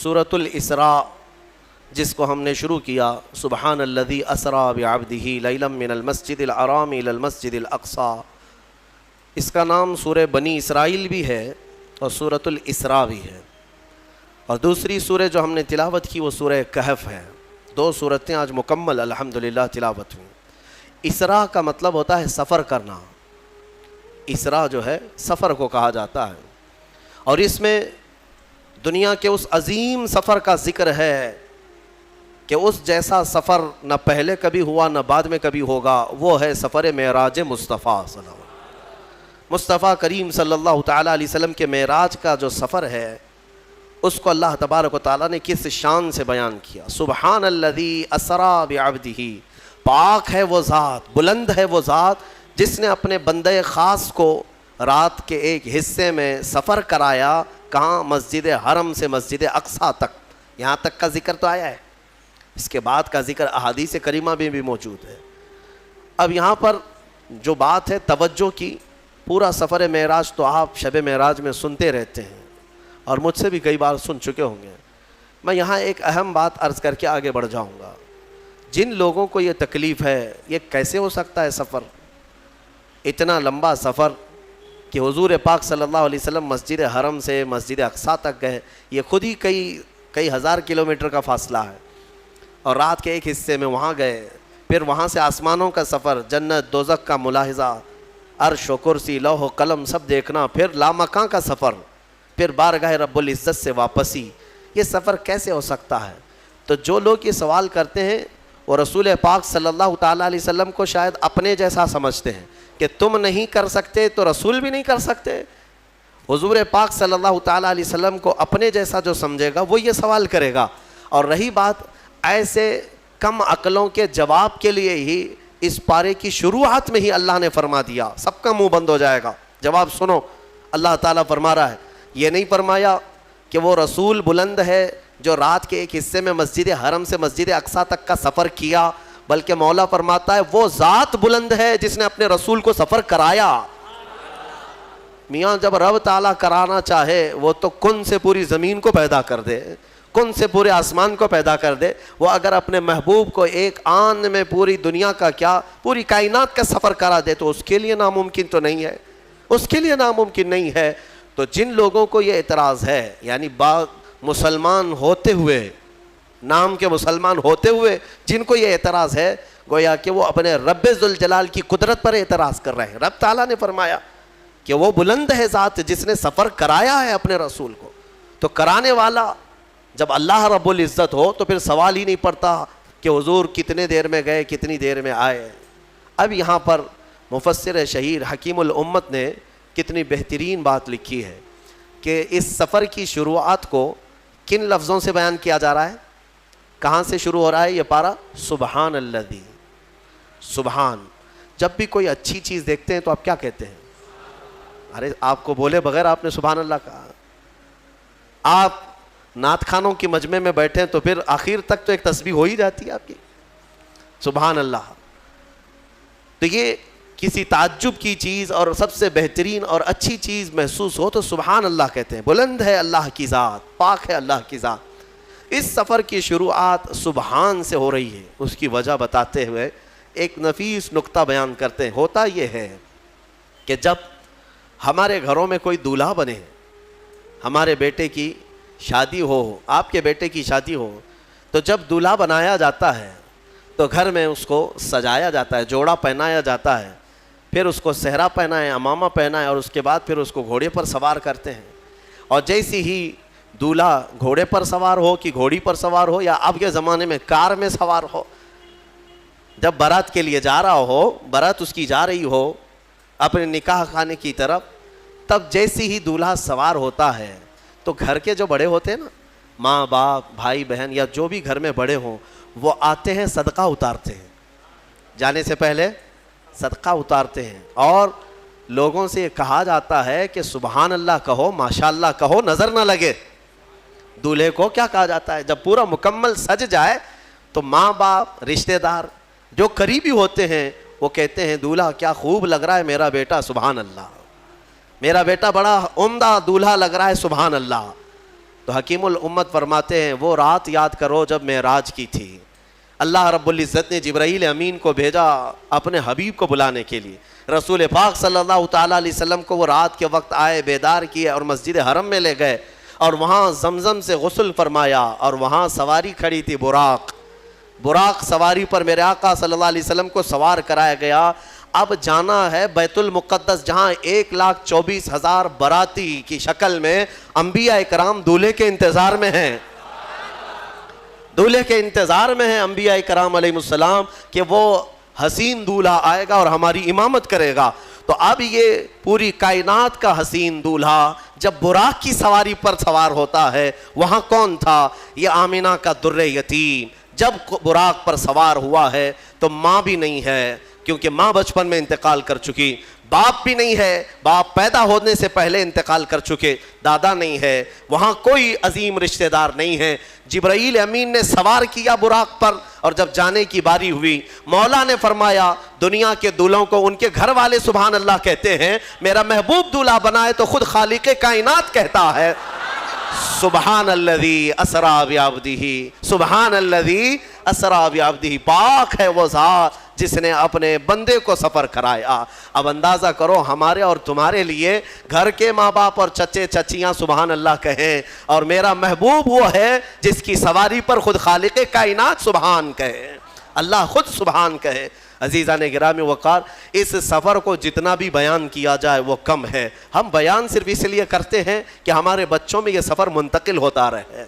سورۃ الاسراء جس کو ہم نے شروع کیا، سبحان الذی اسری بعبدہ لیلا من المسجد الحرام الی المسجد الاقصی، اس کا نام سورہ بنی اسرائیل بھی ہے اور سورۃ الاسراء بھی ہے۔ اور دوسری سورہ جو ہم نے تلاوت کی وہ سورہ کہف ہے۔ دو سورتیں آج مکمل الحمدللہ تلاوت ہوئی۔ اسراء کا مطلب ہوتا ہے سفر کرنا، اسراء جو ہے سفر کو کہا جاتا ہے، اور اس میں دنیا کے اس عظیم سفر کا ذکر ہے کہ اس جیسا سفر نہ پہلے کبھی ہوا نہ بعد میں کبھی ہوگا، وہ ہے سفر معراج مصطفیٰ صلی اللہ علیہ وسلم۔ مصطفیٰ کریم صلی اللہ تعالیٰ علیہ وسلم کے معراج کا جو سفر ہے اس کو اللہ تبارک و تعالیٰ نے کس شان سے بیان کیا۔ سبحان الذی اسری بعبدہ، پاک ہے وہ ذات، بلند ہے وہ ذات جس نے اپنے بندے خاص کو رات کے ایک حصے میں سفر کرایا، کہاں؟ مسجد حرم سے مسجد اقصیٰ تک۔ یہاں تک کا ذکر تو آیا ہے، اس کے بعد کا ذکر احادیث کریمہ میں بھی موجود ہے۔ اب یہاں پر جو بات ہے توجہ کی، پورا سفر معراج تو آپ شب معراج میں سنتے رہتے ہیں اور مجھ سے بھی کئی بار سن چکے ہوں گے۔ میں یہاں ایک اہم بات عرض کر کے آگے بڑھ جاؤں گا۔ جن لوگوں کو یہ تکلیف ہے، یہ کیسے ہو سکتا ہے سفر، اتنا لمبا سفر کہ حضور پاک صلی اللہ علیہ وسلم مسجد حرم سے مسجد اقصیٰ تک گئے، یہ خود ہی کئی ہزار کلومیٹر کا فاصلہ ہے، اور رات کے ایک حصے میں وہاں گئے، پھر وہاں سے آسمانوں کا سفر، جنت دوزخ کا ملاحظہ، عرش و کرسی لوح و قلم سب دیکھنا، پھر لامکاں کا سفر، پھر بارگاہ رب العزت سے واپسی، یہ سفر کیسے ہو سکتا ہے؟ تو جو لوگ یہ سوال کرتے ہیں وہ رسول پاک صلی اللہ تعالیٰ علیہ وسلم کو شاید اپنے جیسا سمجھتے ہیں کہ تم نہیں کر سکتے تو رسول بھی نہیں کر سکتے۔ حضور پاک صلی اللہ تعالیٰ علیہ وسلم کو اپنے جیسا جو سمجھے گا وہ یہ سوال کرے گا۔ اور رہی بات ایسے کم عقلوں کے جواب کے لیے ہی اس پارے کی شروعات میں ہی اللہ نے فرما دیا، سب کا منہ بند ہو جائے گا۔ جواب سنو، اللہ تعالیٰ فرما رہا ہے، یہ نہیں فرمایا کہ وہ رسول بلند ہے جو رات کے ایک حصے میں مسجد حرم سے مسجد اقصیٰ تک کا سفر کیا، بلکہ مولا فرماتا ہے وہ ذات بلند ہے جس نے اپنے رسول کو سفر کرایا۔ میاں جب رب تعالیٰ کرانا چاہے وہ تو کن سے پوری زمین کو پیدا کر دے، کن سے پورے آسمان کو پیدا کر دے۔ وہ اگر اپنے محبوب کو ایک آن میں پوری دنیا کا کیا پوری کائنات کا سفر کرا دے تو اس کے لیے ناممکن تو نہیں ہے، اس کے لیے ناممکن نہیں ہے۔ تو جن لوگوں کو یہ اعتراض ہے، یعنی مسلمان ہوتے ہوئے، نام کے مسلمان ہوتے ہوئے جن کو یہ اعتراض ہے، گویا کہ وہ اپنے رب ذوالجلال کی قدرت پر اعتراض کر رہے ہیں۔ رب تعالیٰ نے فرمایا کہ وہ بلند ہے ذات جس نے سفر کرایا ہے اپنے رسول کو، تو کرانے والا جب اللہ رب العزت ہو تو پھر سوال ہی نہیں پڑتا کہ حضور کتنے دیر میں گئے کتنی دیر میں آئے۔ اب یہاں پر مفسر شہیر حکیم الامت نے کتنی بہترین بات لکھی ہے کہ اس سفر کی شروعات کو کن لفظوں سے بیان کیا جا رہا ہے، کہاں سے شروع ہو رہا ہے یہ پارا؟ سبحان الذی۔ سبحان، جب بھی کوئی اچھی چیز دیکھتے ہیں تو آپ کیا کہتے ہیں؟ ارے آپ کو بولے بغیر آپ نے سبحان اللہ کہا۔ آپ نعت خانوں کی مجمع میں بیٹھے تو پھر آخر تک تو ایک تسبیح ہو ہی جاتی ہے آپ کی، سبحان اللہ۔ تو یہ کسی تعجب کی چیز اور سب سے بہترین اور اچھی چیز محسوس ہو تو سبحان اللہ کہتے ہیں۔ بلند ہے اللہ کی ذات، پاک ہے اللہ کی ذات۔ اس سفر کی شروعات سبحان سے ہو رہی ہے، اس کی وجہ بتاتے ہوئے ایک نفیس نقطہ بیان کرتے ہیں۔ ہوتا یہ ہے کہ جب ہمارے گھروں میں کوئی دولہا بنے، ہمارے بیٹے کی شادی ہو، آپ کے بیٹے کی شادی ہو، تو جب دولہا بنایا جاتا ہے تو گھر میں اس کو سجایا جاتا ہے، جوڑا پہنایا جاتا ہے، پھر اس کو صحرا پہنائے، امامہ پہنائے، اور اس کے بعد پھر اس کو گھوڑے پر سوار کرتے ہیں۔ اور جیسی ہی دولہا گھوڑے پر سوار ہو کہ گھوڑی پر سوار ہو، یا اب کے زمانے میں کار میں سوار ہو، جب بارات کے لیے جا رہا ہو، بارات اس کی جا رہی ہو اپنے نکاح خانے کی طرف، تب جیسی ہی دولہا سوار ہوتا ہے تو گھر کے جو بڑے ہوتے ہیں نا، ماں باپ بھائی بہن یا جو بھی گھر میں بڑے ہوں، وہ آتے ہیں صدقہ اتارتے ہیں، جانے سے پہلے صدقہ اتارتے ہیں، اور لوگوں سے یہ کہا جاتا ہے کہ سبحان اللہ کہو، ماشاء اللہ کہو، نظر نہ لگے۔ دولہے کو کیا کہا جاتا ہے؟ جب پورا مکمل سج جائے تو ماں باپ رشتہ دار جو قریبی ہوتے ہیں وہ کہتے ہیں دولہا کیا خوب لگ رہا ہے میرا بیٹا، سبحان اللہ، میرا بیٹا بڑا عمدہ دولہا لگ رہا ہے، سبحان اللہ۔ تو حکیم الامت فرماتے ہیں وہ رات یاد کرو جب معراج کی تھی، اللہ رب العزت نے جبرائیل امین کو بھیجا اپنے حبیب کو بلانے کے لیے، رسول پاک صلی اللہ تعالیٰ علیہ وسلم کو وہ رات کے وقت آئے، بیدار کیے اور مسجد حرم میں لے گئے اور وہاں زمزم سے غسل فرمایا، اور وہاں سواری کھڑی تھی براق سواری پر میرے آقا صلی اللہ علیہ وسلم کو سوار کرایا گیا۔ اب جانا ہے بیت المقدس، جہاں 1,24,000 باراتی کی شکل میں انبیاء کرام دولہے کے انتظار میں ہیں، دولہے کے انتظار میں ہیں انبیاء کرام علیہ السلام کہ وہ حسین دولہا آئے گا اور ہماری امامت کرے گا۔ تو اب یہ پوری کائنات کا حسین دولہا جب براق کی سواری پر سوار ہوتا ہے، وہاں کون تھا؟ یہ آمنہ کا در یتیم جب براق پر سوار ہوا ہے تو ماں بھی نہیں ہے، کیونکہ ماں بچپن میں انتقال کر چکی، باپ بھی نہیں ہے، باپ پیدا ہونے سے پہلے انتقال کر چکے، دادا نہیں ہے، وہاں کوئی عظیم رشتہ دار نہیں ہے۔ جبرائیل امین نے سوار کیا براق پر، اور جب جانے کی باری ہوئی مولا نے فرمایا دنیا کے دولہوں کو ان کے گھر والے سبحان اللہ کہتے ہیں، میرا محبوب دولہا بنائے تو خود خالق کائنات کہتا ہے سبحان الذی اسری بعبدہ، سبحان الذی اسری بعبدہ، پاک ہے وہ ذات جس نے اپنے بندے کو سفر کرایا۔ اب اندازہ کرو ہمارے اور تمہارے لیے گھر کے ماں باپ اور چچے چچیاں سبحان اللہ کہیں، اور میرا محبوب وہ ہے جس کی سواری پر خود خالق کائنات سبحان کہے، اللہ خود سبحان کہے۔ عزیزان گرامی وقار، اس سفر کو جتنا بھی بیان کیا جائے وہ کم ہے۔ ہم بیان صرف اس لیے کرتے ہیں کہ ہمارے بچوں میں یہ سفر منتقل ہوتا رہے۔